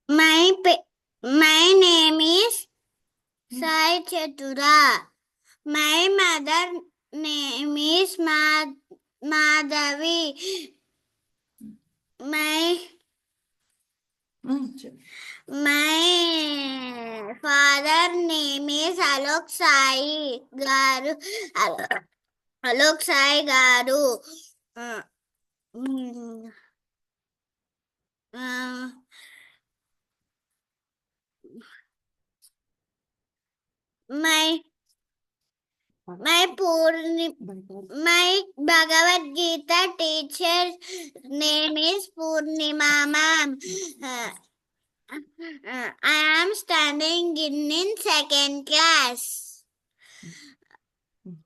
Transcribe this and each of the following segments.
My name is Sai Chatura. My mother name is Madhavi. My father name is Alok Sai Garu. Alok Sai Garu. Uh, mm, uh, my my Bhagavad Gita teacher name is Purnima ma'am. I am standing in second class.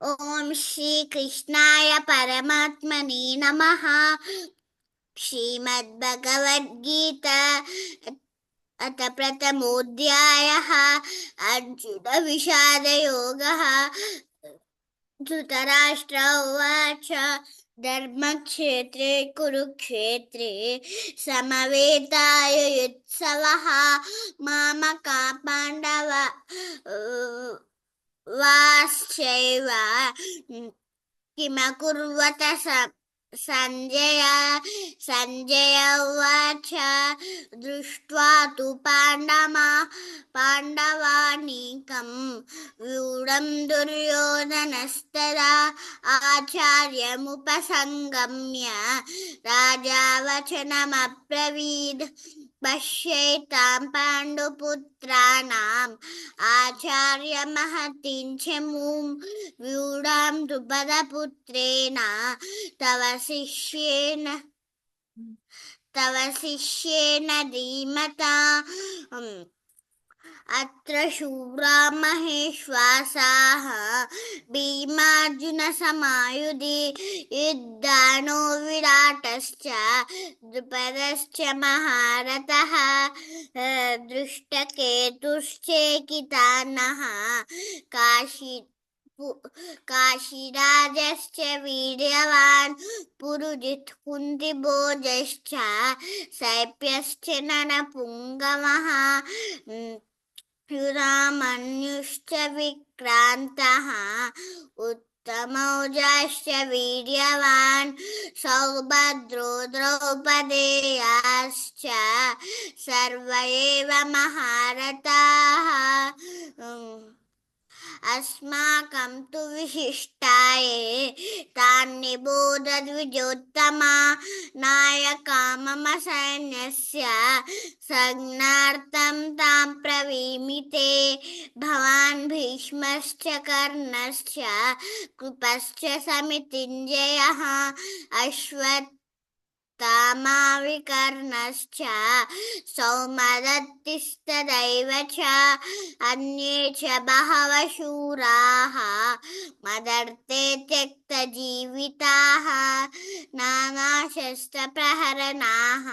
Om Shri Krishnaya Paramatmani Namaha. Shrimad Bhagavad Gita अथ प्रथमोऽध्यायः अर्जुन विषाद योगः धृतराष्ट्र उवाच धर्मक्षेत्रे कुरुक्षेत्रे समवेतायुत्सवः मामका पाण्डवाश्चैव किमकुर्वत Sanjay उवाच दृष्ट्वा तु पाण्डवानीकं व्यूढं दुर्योधनस्तदा आचार्यमुपसङ्गम्य राजा वचनमब्रवीत् पश्येतां पाण्डुपुत्राणाम् आचार्यमहतीं च मूं व्यूढां द्रुपदपुत्रेण तव शिष्येन धीमता अत्र शूरा महेश्वासाः भीमार्जुनसमायुधि युद्धानो विराटश्च द्रुपदश्च महारथः दृष्टकेतुश्चेकितानः काशीराजश्च वीर्यवान् पुरुजित् कुन्तिभोजश्च शैप्यश्च नरपुङ्गवः युधामन्युश्च विक्रान्तः उत्तमौजाश्च वीर्यवान् सौभद्रो द्रौपदेयाश्च सर्व एव महारथाः अस्माकं तु विशिष्टाये तान्निबोधद्विजोत्तमा नायका मम सैन्यस्य संज्ञार्थं तां ब्रवीमि भवान् भीष्मश्च कर्णश्च कृपश्च समितिञ्जयः अश्वत्थामा विकर्णश्च सौमदत्तिस्तदैव च अन्ये च बहवः शूराः मदर्थे त्यक्तजीविताः नानाशस्त्रप्रहरणाः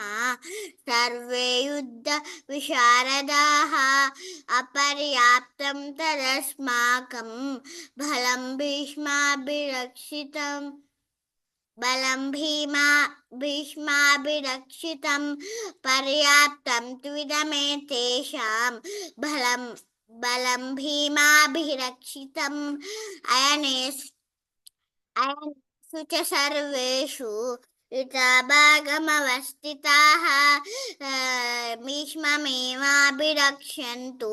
सर्वे युद्धविशारदाः अपर्याप्तं तदस्माकं बलं भीष्माभिरक्षितं पर्याप्तं त्विदमे तेषां बलं भीमाभिरक्षितं अयनेषु च सर्वेषु युताभागमवस्थिताः भीष्ममेवाभिरक्ष्यन्तु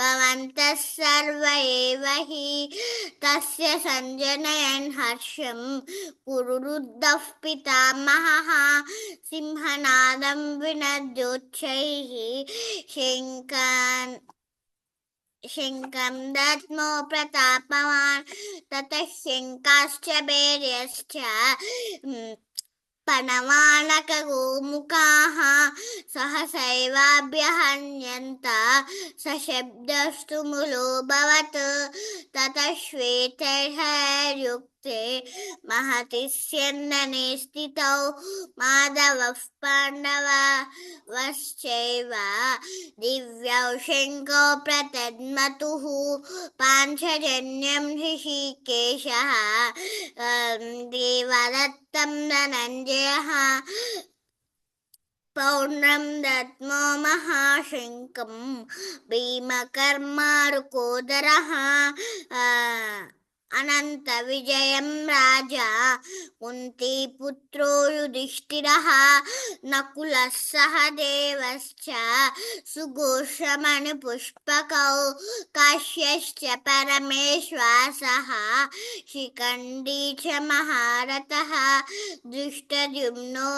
भवन्तः सर्व एव हि तस्य सञ्जनयन् हर्षं कुरुरुद्धः पितामहः सिंहनादं विनद्योच्चैः शङ्खं दद्मो प्रतापवान् ततः शङ्खाश्च भैर्यश्च पणवानकगोमुखाः सहसैवाभ्यहन्यन्त सशब्दस्तु मुलोऽभवत् ततः श्वेतैर्युक्ते महति स्यन्दने स्थितौ माधवः पाण्डवश्चैव दिव्यौ शङ्खौ प्रतद्मतुः पाञ्चजन्यं ऋषिकेशः देवदत्तं धनञ्जयः पौर्णं दद्मो महाशङ्कं भीमकर्मारुकोदरः अनन्तविजयं राजा कुन्तीपुत्रो युधिष्ठिरः नकुलः सह देवश्च सुघोषमणिपुष्पकौ काश्यश्च परमेश्वासः शिखण्डी च महारथः दृष्टद्युम्नो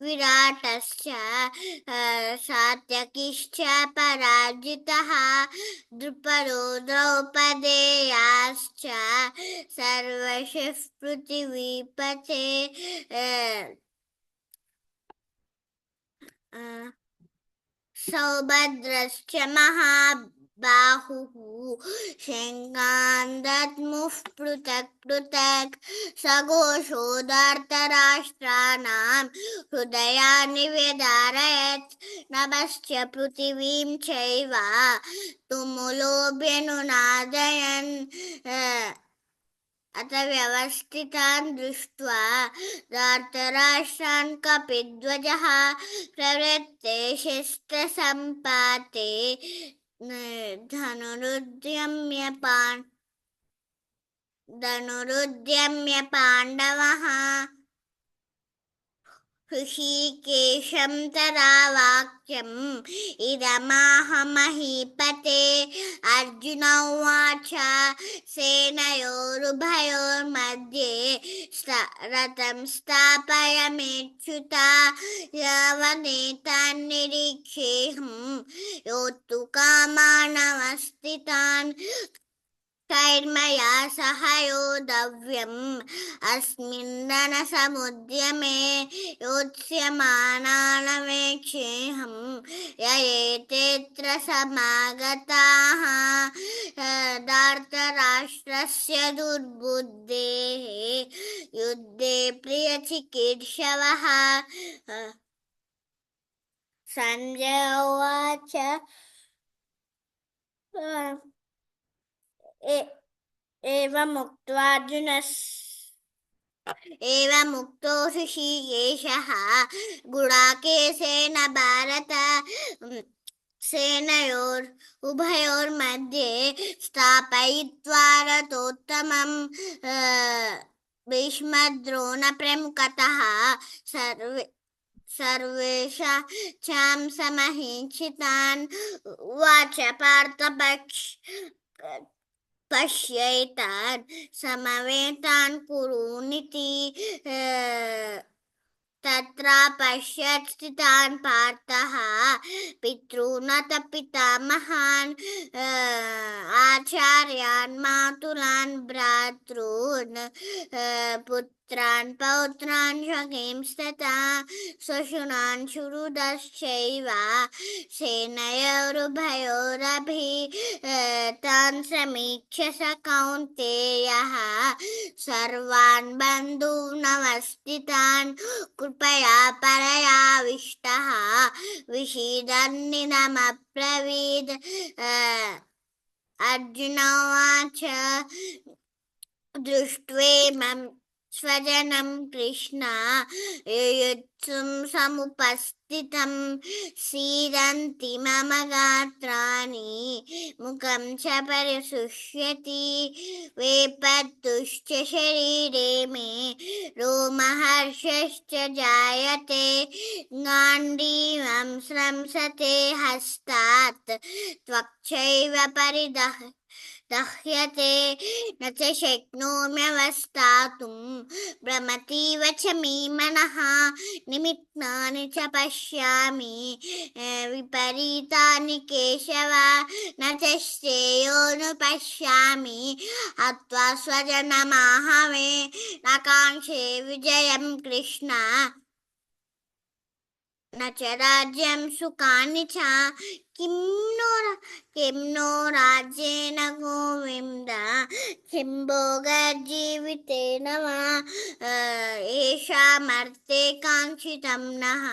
विराटश्च सात्यकिश्च पराजितः द्रुपदो द्रौपदेयाश्च सर्वशः पृथिवीपते सौभद्रश्च महाबाहुः शङ्खान् दद्मुः पृथक् पृथक् सघोषो धर्तराष्ट्राणां हृदयानि व्यधारयत् नभश्च पृथिवीं चैव तुमुलोऽभ्यनुनादयन् अथ व्यवस्थितान् दृष्ट्वा धार्तराष्ट्रान् कपिध्वजः प्रवृत्ते शस्त्रसम्पाते धनुरुद्यम्य पाण्डवः ऋषिकेशं तदा वाक्यम् इदमाहमहीपते अर्जुन उवाच सेनयोरुभयोर्मध्ये रथं स्थापयाम्यच्युता यावनेतान्निरीक्षेऽहं योद्धुं कामानवस्थितान् कैर्मया सह योद्धव्यम् अस्मिन् रणसमुद्यमे योत्स्यमानानवेक्षेऽहं ययेतेऽत्र समागताः धार्तराष्ट्रस्य दुर्बुद्धेः युद्धे प्रियचिकीर्षवः सञ्जय उवाच एवमुक्तो ऋषिकेशः गुडाकेशेन भारत सेनयोरुभयोर्मध्ये स्थापयित्वा रथोत्तमं भीष्मद्रोणप्रमुखतः सर्वेषां समहीक्षितान् उवाच पार्थ पश्यैतान् समवेतान् कुरूनिति तत्र पश्यत् स्थितान् पार्थः पितॄनथ पितामहान् आचार्यान् मातुलान् भ्रातॄन् पुत्रान् पौत्रान् सखींस्तथा स्वशुनान् सुहृदश्चैव सेनयोरुभयोरपि तान् समीक्ष्य स कौन्तेयः सर्वान् बन्धूनवस्थितान् कृपया परयाविष्टः विषीदन्निनमब्रवीत् अर्जुन उवाच दृष्ट्वेमं स्वजनं कृष्ण युयुत्सुं समुपस्थितं सीदन्ति मम गात्राणि मुखं च परिशुष्यति वेपतुश्च शरीरे मे रोमहर्षश्च जायते गाण्डीवं स्रंसते हस्तात् त्वक्चैव दह्यते न च शक्नोम्यवस्थातुं भ्रमतीव च मे मनः निमित्तानि च पश्यामि विपरीतानि केशव न च श्रेयोनुपश्यामि हत्वा स्वजनमाहवे न काङ्क्षे विजयं कृष्ण न च राज्यं सुखानि च किं नो राज्येन गोविन्द किं भोगजीवितेन वा येषामर्थे काङ्क्षितं नः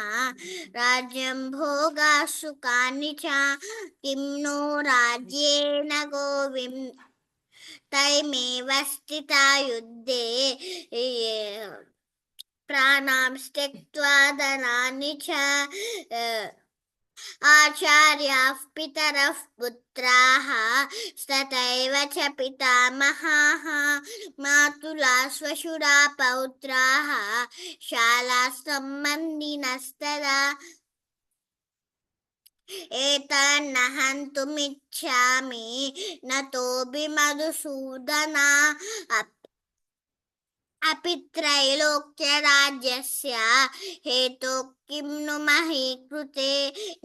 राज्यं भोगा सुखानि च किं नो राज्येन गोविन्द तैमेव स्थिता युद्धे प्राणां त्यक्त्वा धनानि च आचार्याः पितरः पुत्राः तथैव च पितामहाः मातुला श्वशुरा पौत्राः शालासम्बन्धिनस्तदा एतान्न हन्तुमिच्छामि न तोऽपि मधुसूदना अपि त्रैलोक्यराज्यस्य हेतोः किं नु मही कृते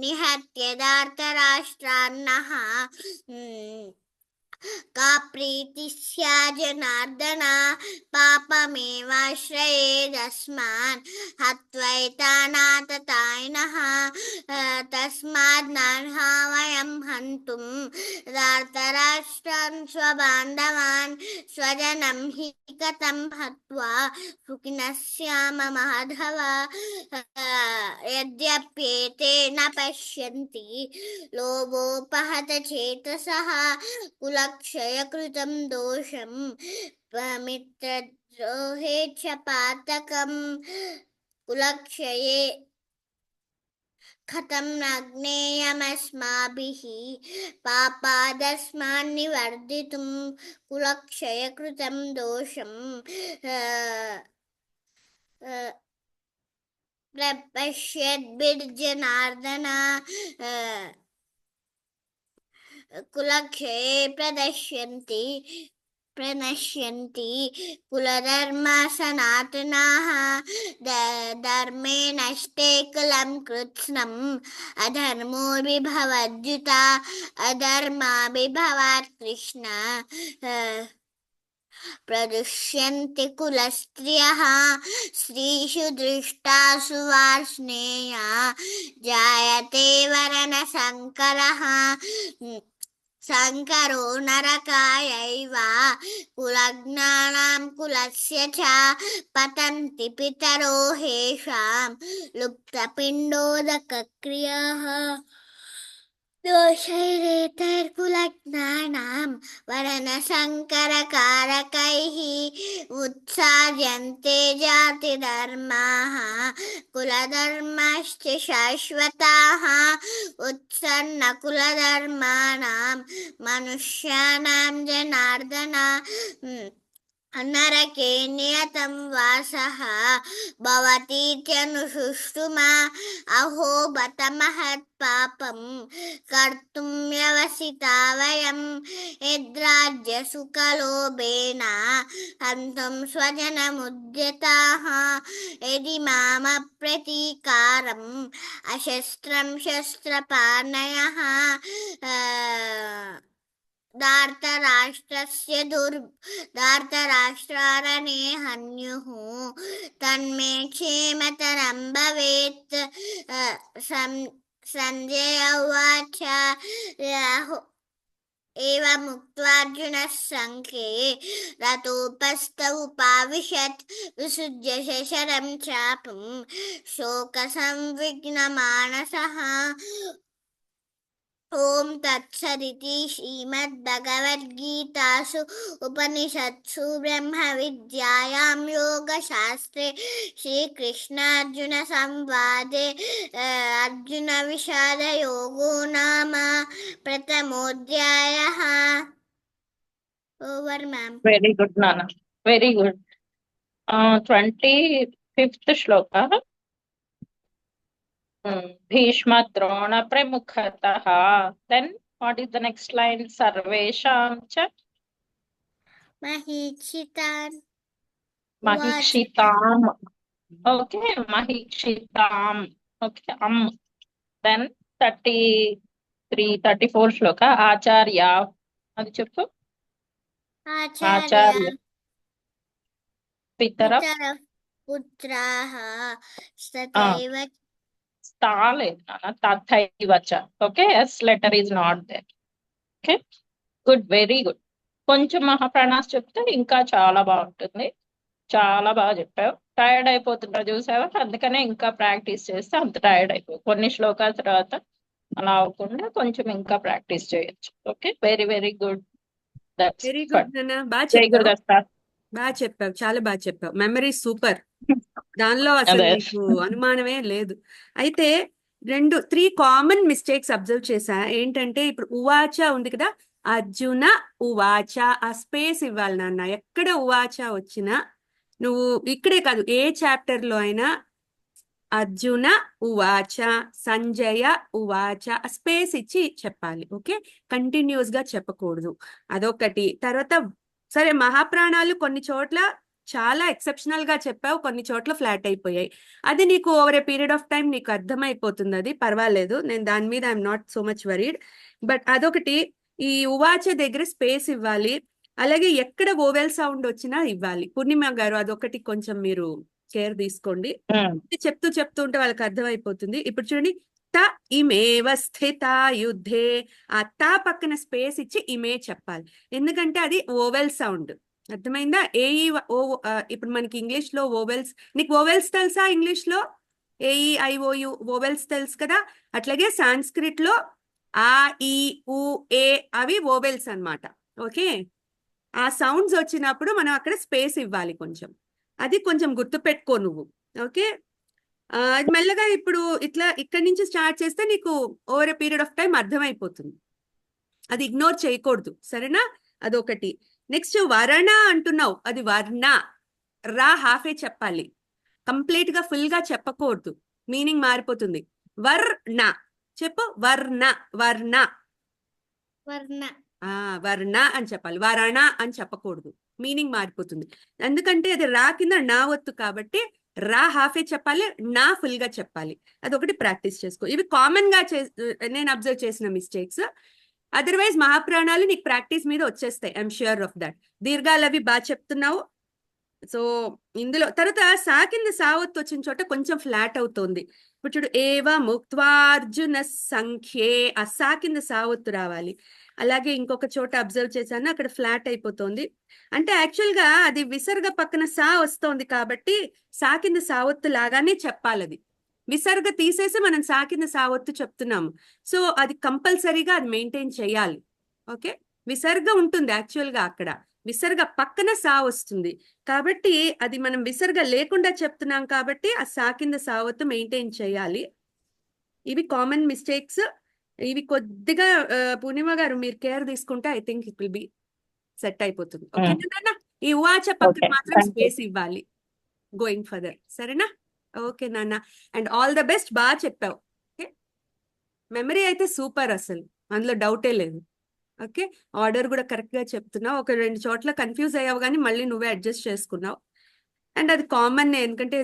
निहत्य धार्तराष्ट्रान्नः का प्रीतिः स्यात् जनार्दन पापमेवाश्रयेदस्मान् हत्वैतानाततायिनः तस्मात् नार्हा वयं हन्तुं धार्तराष्ट्रान् स्वबान्धवान् स्वजनं हि कथं हत्वा सुखिनः स्याम माधव यद्यप्येतेन पश्यन्ति लोभोपहत चेतसः कुलक्षयकृतं दोषं मित्रद्रोहे च पातकम् कुलक्षये कथं न ज्ञेयमस्माभिः पापादस्मान्निवर्तितुं कुलक्षयकृतं दोषं प्रपश्यद्भिर्जनार्दन कुलक्षये प्रणश्यन्ति कुलधर्म सनातनाः धर्मे नष्टे कुलं कृत्स्नम् अधर्मोऽभिभवद्युत अधर्माभिभवात् कृष्ण प्रदुष्यन्ति कुलस्त्रियः स्त्रीषु दृष्टासु वार्ष्णेया जायते वर्णसङ्करः संकरो नरकायैव कुलज्ञानां कुलस्य च पतन्ति पितरो हेषां लुप्तपिण्डोदकक्रियाः दोषैरेतैर्कुलज्ञानां वर्णसङ्करकारकैः उत्सार्यन्ते जातिधर्माः कुलधर्माश्च शाश्वताः उत्सन्नकुलधर्माणां मनुष्याणां जनार्दन नरके नियतं वासः भवतीत्यनुशुश्रुमा अहो बत महत्पापं कर्तुं व्यवसिता वयं यद्राज्यसुखलोभेन हन्तुं स्वजनमुद्यताः यदि मामप्रतीकारम् अशस्त्रं शस्त्रपाणयः धार्तराष्ट्रारणे हन्युः तन्मे क्षेमतरं भवेत् संजय उवाच एवमुक्त्वा अर्जुनः सङ्खे रथोपस्थ उपाविशत् विसृज्य शशरं चापं शोकसंविघ्नमानसः ओम तत्सदिति श्रीमद्भगवद्गीतासु उपनिषत्सु ब्रह्मविद्यायां योगशास्त्रे श्रीकृष्णार्जुन संवादे अर्जुन विषाद योगो नाम प्रथमोऽध्यायः. Over ma'am. Very good, Nana. Very good. 25th shloka. Bhishma Drona Pramukhataha. Then what is the next line? Sarvesham cha Mahikshitan. Mahikshitam. Okay, Mahikshitam. Okay, Then 34 shloka. Acharya. Adi cheppu. Acharya. Pitara. Putraha. Sataiva. Tathaivacha. Okay, S letter is not there. Okay, good, very good. కొంచెం మహాప్రాణాస్ చెప్తే ఇంకా చాలా బాగుంటుంది. చాలా బాగా చెప్పావు. Tired అయిపోతుంటా చూసావా, అందుకనే ఇంకా ప్రాక్టీస్ చేస్తే అంత టైర్డ్ అయిపోయి కొన్ని శ్లోకాల తర్వాత అలా అవ్వకుండా కొంచెం ఇంకా ప్రాక్టీస్ చేయొచ్చు. Okay, very very good. Very good నాన్న, బాగా చెప్పావు. చాలా బాగా చెప్పావు. Memory super. దానిలో అసలు అదే నీకు అనుమానమే లేదు. అయితే 3 కామన్ మిస్టేక్స్ అబ్జర్వ్ చేశా. ఏంటంటే ఇప్పుడు ఉవాచ ఉంది కదా, అర్జున ఉవాచ, ఆ స్పేస్ ఇవ్వాలి నాన్న. ఎక్కడ ఉవాచ వచ్చినా నువ్వు ఇక్కడే కాదు, ఏ చాప్టర్ లో అయినా అర్జున ఉవాచ, సంజయ ఉవాచ, స్పేస్ ఇచ్చి చెప్పాలి. ఓకే, కంటిన్యూస్ గా చెప్పకూడదు. అదొకటి. తర్వాత సరే, మహాప్రాణాలు కొన్ని చోట్ల చాలా ఎక్సెప్షనల్ గా చెప్పావు, కొన్ని చోట్ల ఫ్లాట్ అయిపోయాయి. అది నీకు over a period of time నీకు అర్థమైపోతుంది, అది పర్వాలేదు. నేను దాని మీద I'm not so much worried. But అదొకటి. ఈ ఉవాచ దగ్గర స్పేస్ ఇవ్వాలి. అలాగే ఎక్కడ ఓవెల్ సౌండ్ వచ్చినా ఇవ్వాలి. పూర్ణిమ గారు అదొకటి కొంచెం మీరు కేర్ తీసుకోండి. చెప్తూ చెప్తూ ఉంటే వాళ్ళకి అర్థమైపోతుంది. ఇప్పుడు చూడండి, త ఇమేవ స్థిత యుద్ధే, ఆ తా పక్కన స్పేస్ ఇచ్చి ఇమే చెప్పాలి. ఎందుకంటే అది ఓవెల్ సౌండ్. అర్థమైందా? ఏఈ ఓ, ఇప్పుడు మనకి ఇంగ్లీష్ లో ఓవెల్స్, నీకు ఓవెల్స్ తెలుసా? ఇంగ్లీష్ లో ఏఈ ఐఓయు ఓవెల్స్ తెలుసు కదా. అట్లాగే సాంస్క్రిట్ లో ఆ ఈ ఉ ఏ అవి ఓవెల్స్ అన్నమాట. ఓకే, ఆ సౌండ్స్ వచ్చినప్పుడు మనం అక్కడ స్పేస్ ఇవ్వాలి కొంచెం. అది కొంచెం గుర్తుపెట్టుకో నువ్వు. ఓకే, అది మెల్లగా ఇప్పుడు ఇట్లా ఇక్కడి నుంచి స్టార్ట్ చేస్తే నీకు over a period of time అర్థమైపోతుంది. అది ఇగ్నోర్ చేయకూడదు, సరేనా? అదొకటి. నెక్స్ట్ వరణ అంటున్నావు, అది వర్ణ. రా హాఫే చెప్పాలి, కంప్లీట్ గా ఫుల్ గా చెప్పకూడదు, మీనింగ్ మారిపోతుంది. వర్ణ చెప్పు, వర్ణ వర్ణ వర్ణ. వర్ణ అని చెప్పాలి, వరణ అని చెప్పకూడదు, మీనింగ్ మారిపోతుంది. ఎందుకంటే అది రా కింద నా ఒత్తు కాబట్టి రా హాఫే చెప్పాలి, నా ఫుల్ గా చెప్పాలి. అదొకటి ప్రాక్టీస్ చేసుకో. ఇవి కామన్ గా నేను అబ్జర్వ్ చేసిన మిస్టేక్స్. అదర్వైజ్ మహాప్రాణాలు నీకు ప్రాక్టీస్ మీద వచ్చేస్తాయి, ఐఎమ్ ష్యూర్ ఆఫ్ దట్. దీర్ఘాలు అవి బాగా చెప్తున్నావు. సో ఇందులో తర్వాత సా కింద సావత్తు వచ్చిన చోట కొంచెం ఫ్లాట్ అవుతుంది. ఇప్పుడు చూడు, ఏవ ముక్త్వార్జున సంఖ్యే, ఆ సా కింద సావత్తు రావాలి. అలాగే ఇంకొక చోట అబ్జర్వ్ చేశాను, అక్కడ ఫ్లాట్ అయిపోతుంది. అంటే యాక్చువల్ గా అది విసర్గ పక్కన సా వస్తోంది కాబట్టి సా కింద సావత్తు లాగానే చెప్పాలి. అది విసర్గ తీసేసి మనం సా కింద సావత్తు చెప్తున్నాము. సో అది కంపల్సరీగా అది మెయింటైన్ చేయాలి. ఓకే, విసర్గ ఉంటుంది యాక్చువల్ గా, అక్కడ విసర్గ పక్కన సా వస్తుంది కాబట్టి అది మనం విసర్గ లేకుండా చెప్తున్నాం కాబట్టి ఆ సా కింద సావత్తు మెయింటైన్ చేయాలి. ఇవి కామన్ మిస్టేక్స్. ఇవి కొద్దిగా పూర్ణిమ గారు మీరు కేర్ తీసుకుంటే I think it will be set అయిపోతుంది. ఓకే నాన్న, ఈ ఉవాచ పక్కన మాత్రం స్పేస్ ఇవ్వాలి గోయింగ్ ఫర్దర్, సరేనా? ఓకే నాన్న, అండ్ ఆల్ ద బెస్ట్. బాగా చెప్పావు. ఓకే, మెమరీ అయితే సూపర్, అసలు అందులో డౌటే లేదు. ఓకే, ఆర్డర్ కూడా కరెక్ట్ గా చెప్తున్నావు. ఒక 2 చోట్ల కన్ఫ్యూజ్ అయ్యావు కానీ మళ్ళీ నువ్వే అడ్జస్ట్ చేసుకున్నావు. అండ్ అది కామన్, ఎందుకంటే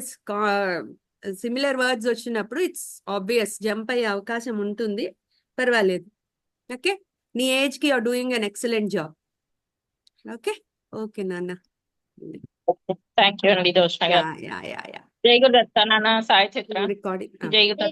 సిమిలర్ వర్డ్స్ వచ్చినప్పుడు ఇట్స్ ఆబ్వియస్ జంప్ అయ్యే అవకాశం ఉంటుంది, పర్వాలేదు. ఓకే, నీ ఏజ్ కి you're doing an excellent job. Okay, okay నాన్న. థ్యాంక్ యూ అండి దోష గారు. యా యా యా యా జై గురుదత్త నాన్న, సాయి చిత్ర. రికార్డింగ్ జై గురుదత్త.